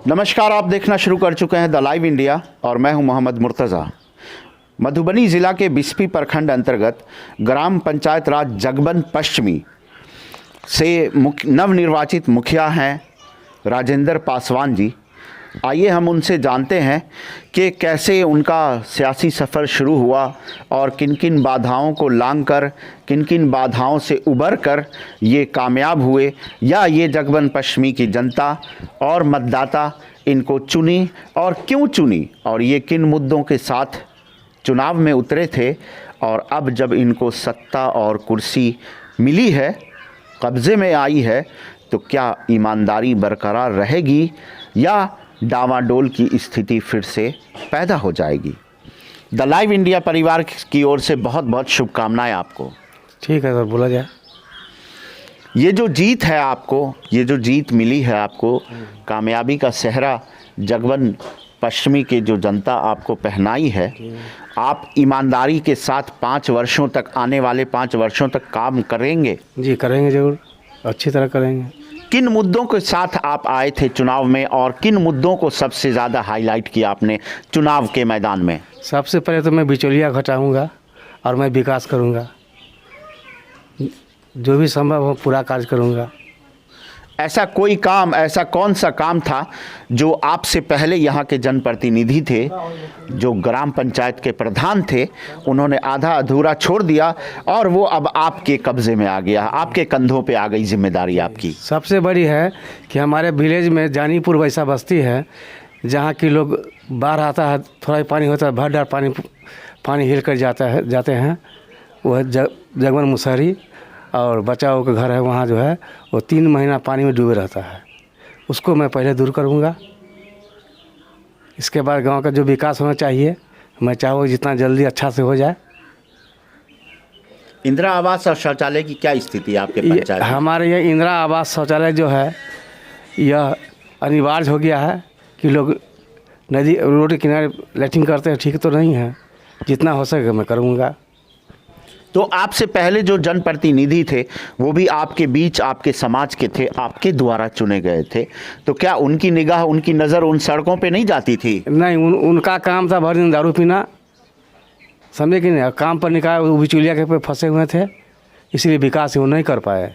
नमस्कार, आप देखना शुरू कर चुके हैं द लाइव इंडिया और मैं हूं मोहम्मद मुर्तज़ा। मधुबनी ज़िला के बिस्फी प्रखंड अंतर्गत ग्राम पंचायत राज जगबन पश्चिमी से नवनिर्वाचित मुखिया हैं राजेंद्र पासवान जी। आइए हम उनसे जानते हैं कि कैसे उनका सियासी सफ़र शुरू हुआ और किन किन बाधाओं को लांघकर, किन किन बाधाओं से उबर कर ये कामयाब हुए, या ये जगबन पश्चिमी की जनता और मतदाता इनको चुनी और क्यों चुनी, और ये किन मुद्दों के साथ चुनाव में उतरे थे, और अब जब इनको सत्ता और कुर्सी मिली है, कब्ज़े में आई है, तो क्या ईमानदारी बरकरार रहेगी या डावाडोल की स्थिति फिर से पैदा हो जाएगी। द लाइव इंडिया परिवार की ओर से बहुत बहुत शुभकामनाएं आपको। ठीक है सर, बोला जाए। ये जो जीत है आपको, ये जो जीत मिली है आपको, कामयाबी का सेहरा जगबन पश्चिमी के जो जनता आपको पहनाई है, आप ईमानदारी के साथ 5 वर्षों तक, आने वाले 5 वर्षों तक काम करेंगे? जी करेंगे, ज़रूर अच्छी तरह करेंगे। किन मुद्दों के साथ आप आए थे चुनाव में, और किन मुद्दों को सबसे ज़्यादा हाईलाइट किया आपने चुनाव के मैदान में? सबसे पहले तो मैं बिचौलिया घटाऊंगा और मैं विकास करूंगा, जो भी संभव हो पूरा कार्य करूंगा। ऐसा कोई काम, ऐसा कौन सा काम था जो आपसे पहले यहाँ के जनप्रतिनिधि थे, जो ग्राम पंचायत के प्रधान थे, उन्होंने आधा अधूरा छोड़ दिया और वो अब आपके कब्ज़े में आ गया, आपके कंधों पे आ गई जिम्मेदारी आपकी? सबसे बड़ी है कि हमारे विलेज में जानीपुर वैसा बस्ती है जहाँ के लोग बाढ़ आता है, थोड़ा ही पानी होता है, भर डार पानी हिल कर जाते हैं। वह जगबन मुसहरी और बचाओ का घर है, वहाँ जो है वो 3 महीना पानी में डूबे रहता है। उसको मैं पहले दूर करूँगा। इसके बाद गांव का जो विकास होना चाहिए, मैं चाहूँ जितना जल्दी अच्छा से हो जाए। इंदिरा आवास और शौचालय की क्या स्थिति है आपके पंचायत में? हमारे ये इंदिरा आवास शौचालय जो है यह अनिवार्य हो गया है कि लोग नदी रोड के किनारे लैट्रिन करते हैं, ठीक तो नहीं है। जितना हो सके मैं करूँगा। तो आपसे पहले जो जनप्रतिनिधि थे वो भी आपके बीच, आपके समाज के थे, आपके द्वारा चुने गए थे, तो क्या उनकी निगाह, उनकी नज़र उन सड़कों पे नहीं जाती थी? नहीं, उनका काम था भर दिन दारू पीना, समझे कि नहीं। काम पर निकाल, वो बिचौलिया के पे फंसे हुए थे, इसलिए विकास वो नहीं कर पाए।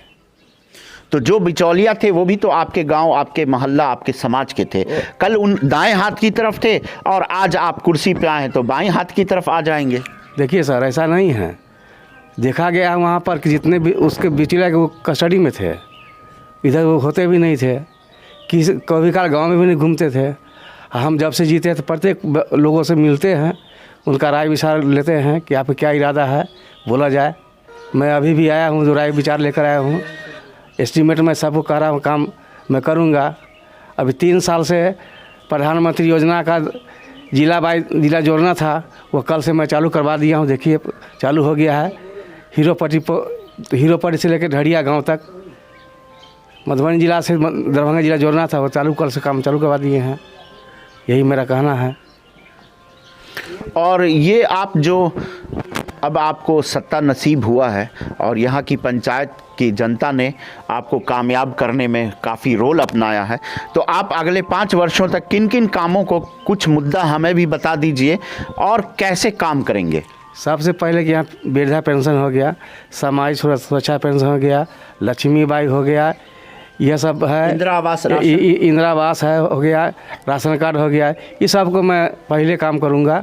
तो जो बिचौलिया थे वो भी तो आपके गांव, आपके मोहल्ला, आपके समाज के थे। कल उन दाएं हाथ की तरफ थे और आज आप कुर्सी पे आए तो बाएं हाथ की तरफ आ जाएंगे। देखिए सर, ऐसा नहीं है। देखा गया है वहाँ पर कि जितने भी उसके बिचौलिया के वो कस्टडी में थे, इधर वो होते भी नहीं थे, कि कभी काल गाँव में भी नहीं घूमते थे। हम जब से जीते तो प्रत्येक लोगों से मिलते हैं, उनका राय विचार लेते हैं कि आपका क्या इरादा है, बोला जाए। मैं अभी भी आया हूँ, जो राय विचार लेकर आया हूँ। एस्टीमेट में सबको कह रहा हूँ काम मैं करूँगा। अभी 3 साल से प्रधानमंत्री योजना का जिला जोड़ना था, वो कल से मैं चालू करवा दिया हूँ। देखिए चालू हो गया है। हीरोपट्टी से लेकर ढड़िया गांव तक, मधुबनी जिला से दरभंगा जिला जोड़ना था, वो कल से काम चालू करवा दिए हैं। यही मेरा कहना है। और ये आप जो अब आपको सत्ता नसीब हुआ है और यहाँ की पंचायत की जनता ने आपको कामयाब करने में काफ़ी रोल अपनाया है, तो आप अगले 5 वर्षों तक किन किन कामों को, कुछ मुद्दा हमें भी बता दीजिए और कैसे काम करेंगे? सबसे पहले कि यहाँ वृद्धा पेंशन हो गया, सामाजिक सुरक्षा पेंशन हो गया, लक्ष्मीबाई हो गया, यह सब है। इंदिरा आवास है हो गया, राशन कार्ड हो गया। ये सब को मैं पहले काम करूँगा।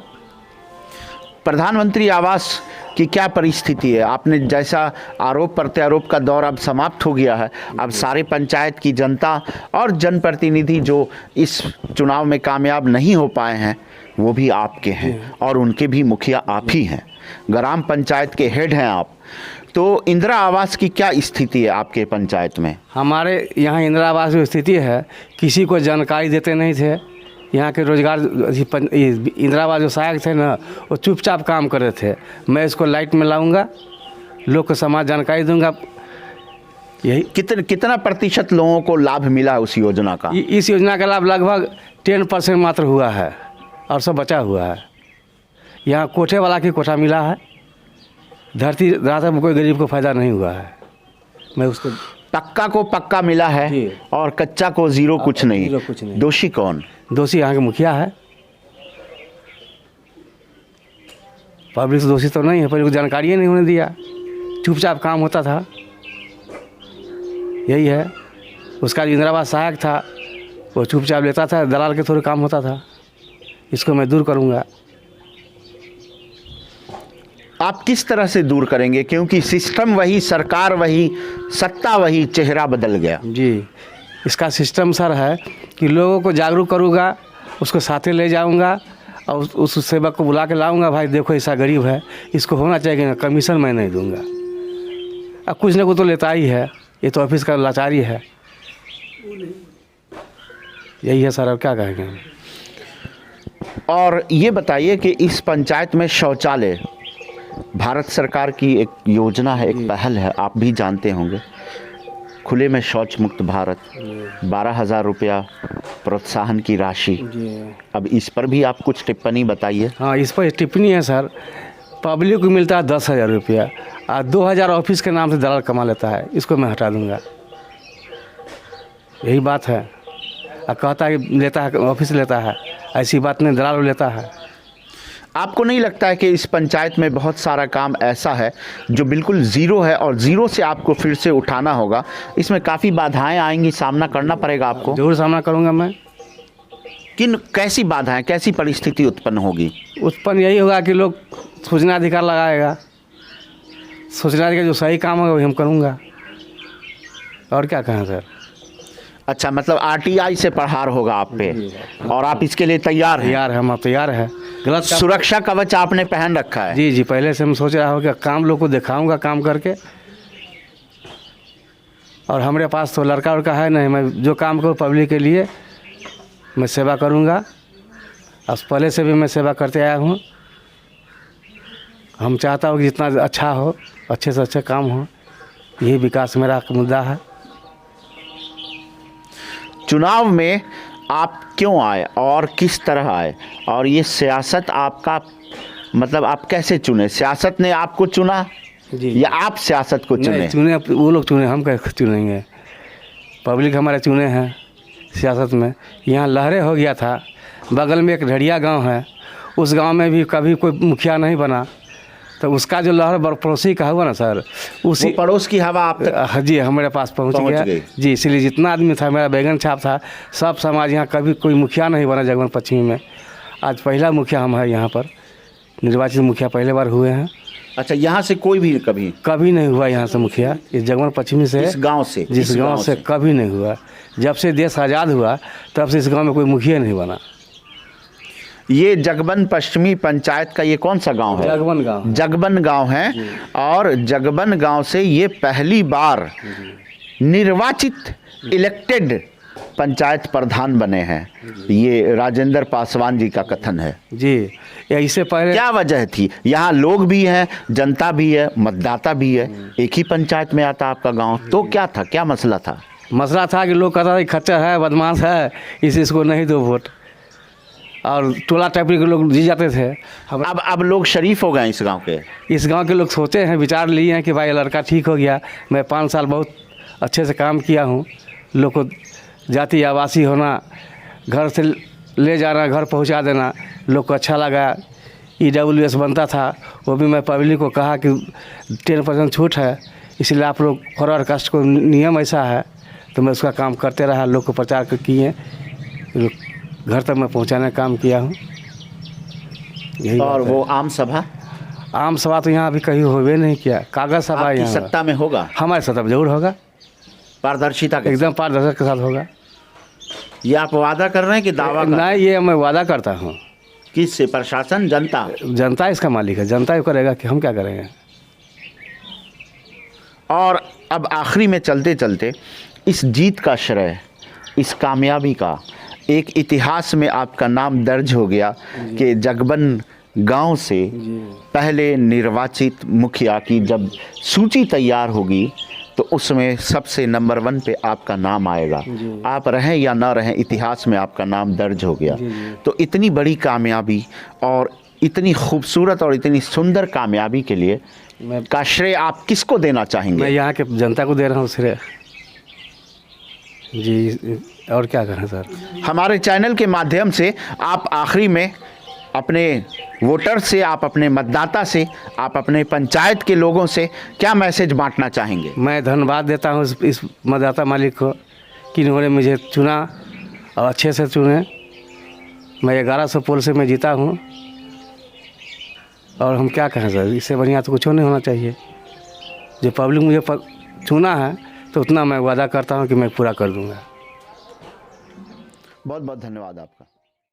प्रधानमंत्री आवास की क्या परिस्थिति है? आपने जैसा आरोप प्रत्यारोप का दौर अब समाप्त हो गया है, अब सारे पंचायत की जनता और जनप्रतिनिधि जो इस चुनाव में कामयाब नहीं हो पाए हैं वो भी आपके हैं और उनके भी मुखिया आप ही हैं, ग्राम पंचायत के हेड हैं आप। तो इंदिरा आवास की क्या स्थिति है आपके पंचायत में? हमारे यहाँ इंदिरा आवास की स्थिति है, किसी को जानकारी देते नहीं थे। यहाँ के रोजगार इंदिरा आवास जो सहायक थे ना, वो चुपचाप काम कर रहे थे। मैं इसको लाइट में लाऊंगा, लोग को समाज जानकारी दूंगा। यही कितना प्रतिशत लोगों को लाभ मिला है उस योजना का? इस योजना का लाभ लगभग 10% मात्र हुआ है और सब बचा हुआ है। यहाँ कोठे वाला की कोठा मिला है, धरती रात में कोई गरीब को फ़ायदा नहीं हुआ है। मैं उसको पक्का को पक्का मिला है जी। और कच्चा को जीरो कुछ नहीं। जीरो कुछ नहीं। दोषी कौन? दोषी यहाँ के मुखिया है। पब्लिक दोषी तो नहीं है, पर जानकारी ही नहीं होने दिया, चुपचाप काम होता था, यही है। उसका जो इंदिरावास सहायक था वो चुपचाप लेता था, दलाल के थोड़े काम होता था। इसको मैं दूर करूँगा। आप किस तरह से दूर करेंगे, क्योंकि सिस्टम वही, सरकार वही, सत्ता वही, चेहरा बदल गया। जी, इसका सिस्टम सर है कि लोगों को जागरूक करूँगा, उसको साथे ले जाऊँगा और उस सेवक को बुला के लाऊँगा, भाई देखो ऐसा गरीब है, इसको होना चाहिए ना, कमीशन मैं नहीं दूँगा। अब कुछ ना कुछ तो लेता ही है, ये तो ऑफिस का लाचारी है। यही है सर, अब क्या कहेंगे हम। और ये बताइए कि इस पंचायत में शौचालय भारत सरकार की एक योजना है, एक पहल है, आप भी जानते होंगे। खुले में शौच मुक्त भारत, 12,000 रुपया प्रोत्साहन की राशि। अब इस पर भी आप कुछ टिप्पणी बताइए। हाँ, इस पर टिप्पणी है सर। पब्लिक को मिलता है 10,000 रुपया और 2,000 ऑफिस के नाम से दलाल कमा लेता है, इसको मैं हटा दूंगा। यही बात है। और कहता है कि लेता है, ऑफिस लेता है, ऐसी बात नहीं, दलाल लेता है। आपको नहीं लगता है कि इस पंचायत में बहुत सारा काम ऐसा है जो बिल्कुल ज़ीरो है और ज़ीरो से आपको फिर से उठाना होगा? इसमें काफ़ी बाधाएं आएंगी, सामना करना पड़ेगा आपको। जरूर सामना करूंगा मैं। कैसी बाधाएं, कैसी परिस्थिति उत्पन्न होगी? उत्पन्न यही होगा कि लोग सूचना अधिकार लगाएगा, सूचना अधिकार जो सही काम होगा वही हम करूँगा, और क्या कहें सर। अच्छा, मतलब आरटीआई से प्रहार होगा आप पे, और आप इसके लिए तैयार हैं? तैयार है, हम तैयार है। गलत सुरक्षा कवच आपने पहन रखा है? जी, पहले से हम सोच रहा हूँ कि काम लोग को दिखाऊंगा काम करके। और हमारे पास तो लड़का उड़का है नहीं, मैं जो काम करूँ पब्लिक के लिए मैं सेवा करूँगा। अब पहले से भी मैं सेवा करते आया हूँ। हम चाहता हूँ कि जितना अच्छा हो, अच्छे से अच्छा काम हो, यही विकास मेरा मुद्दा है। चुनाव में आप क्यों आए और किस तरह आए, और ये सियासत आपका मतलब आप कैसे चुने? सियासत ने आपको चुना जी, या आप सियासत को चुने? चुने वो लोग चुने, हम कैसे चुनेंगे? पब्लिक हमारे चुने हैं सियासत में। यहाँ लहरे हो गया था, बगल में एक ढड़िया गांव है, उस गांव में भी कभी कोई मुखिया नहीं बना, तो उसका जो लहर पड़ोसी का हुआ ना सर, उसी पड़ोस की हवा आप तक जी हमारे पास पहुंच गया गई। जी। इसलिए जितना आदमी था, मेरा बैगन छाप था, सब समाज यहाँ कभी कोई मुखिया नहीं बना जगमन पश्चिमी में। आज पहला मुखिया हम है यहाँ पर, निर्वाचित मुखिया पहले बार हुए हैं। अच्छा, यहाँ से कोई भी कभी नहीं हुआ यहाँ से मुखिया, इस जगमन पश्चिमी से, इस गांव से, जिस गांव से कभी नहीं हुआ। जब से देश आज़ाद हुआ तब से इस गांव में कोई मुखिया नहीं बना। ये जगबन पश्चिमी पंचायत का ये कौन सा गांव है? जगबन गांव। जगबन गांव है, और जगबन गांव से ये पहली बार निर्वाचित इलेक्टेड पंचायत प्रधान बने हैं। ये राजेंद्र पासवान जी का कथन है जी। इससे पहले क्या वजह थी? यहाँ लोग भी हैं, जनता भी है, मतदाता भी है, एक ही पंचायत में आता आपका गांव, तो क्या था, क्या मसला था? मसला था कि लोग कहता था कि खच्चर है, बदमाश है, इसको नहीं दो वोट, और टोला टाइपरी के लोग जी जाते थे। अब लोग शरीफ हो गए इस गांव के। इस गांव के लोग सोचे हैं, विचार लिए हैं कि भाई लड़का ठीक हो गया, मैं 5 साल बहुत अच्छे से काम किया हूँ, लोग को जाति आवासी होना, घर से ले जाना, घर पहुंचा देना, लोग को अच्छा लगा। EWS बनता था, वो भी मैं पब्लिक को कहा कि 10% छूट है, इसलिए आप लोग फॉरवर्ड कास्ट को नियम ऐसा है, तो मैं उसका काम करते रहा, लोग को प्रचार किए, घर तक मैं पहुंचाने का काम किया हूँ। यही और वो आम सभा तो यहाँ अभी कहीं हुए नहीं किया। कागज सभा आपकी यहाँ सत्ता में होगा? हमारे सत्ता में जरूर होगा, पारदर्शिता के एकदम पारदर्शिता के साथ होगा। ये आप वादा कर रहे हैं कि दावा कर? नहीं, ये मैं वादा करता हूँ। किससे? प्रशासन, जनता? जनता इसका मालिक है, जनता ही करेगा, कि हम क्या करेंगे। और अब आखिरी में चलते चलते इस जीत का श्रेय, इस कामयाबी का, एक इतिहास में आपका नाम दर्ज हो गया कि जगबन गांव से पहले निर्वाचित मुखिया की जब सूची तैयार होगी तो उसमें सबसे नंबर 1 पे आपका नाम आएगा। आप रहें या ना रहें, इतिहास में आपका नाम दर्ज हो गया। तो इतनी बड़ी कामयाबी और इतनी खूबसूरत और इतनी सुंदर कामयाबी के लिए का श्रेय आप किसको देना चाहेंगे? मैं यहाँ के जनता को दे रहा हूँ श्रेय। जी और क्या करें सर। हमारे चैनल के माध्यम से आप आखिरी में अपने वोटर से, आप अपने मतदाता से, आप अपने पंचायत के लोगों से क्या मैसेज बांटना चाहेंगे? मैं धन्यवाद देता हूँ इस मतदाता मालिक को कि इन्होंने मुझे चुना और अच्छे से चुने। मैं 1100 पोल से मैं जीता हूँ और हम क्या कहें सर, इससे बढ़िया तो कुछ नहीं होना चाहिए। जो पब्लिक मुझे चुना है तो उतना मैं वादा करता हूँ कि मैं पूरा कर दूँगा। बहुत बहुत धन्यवाद आपका।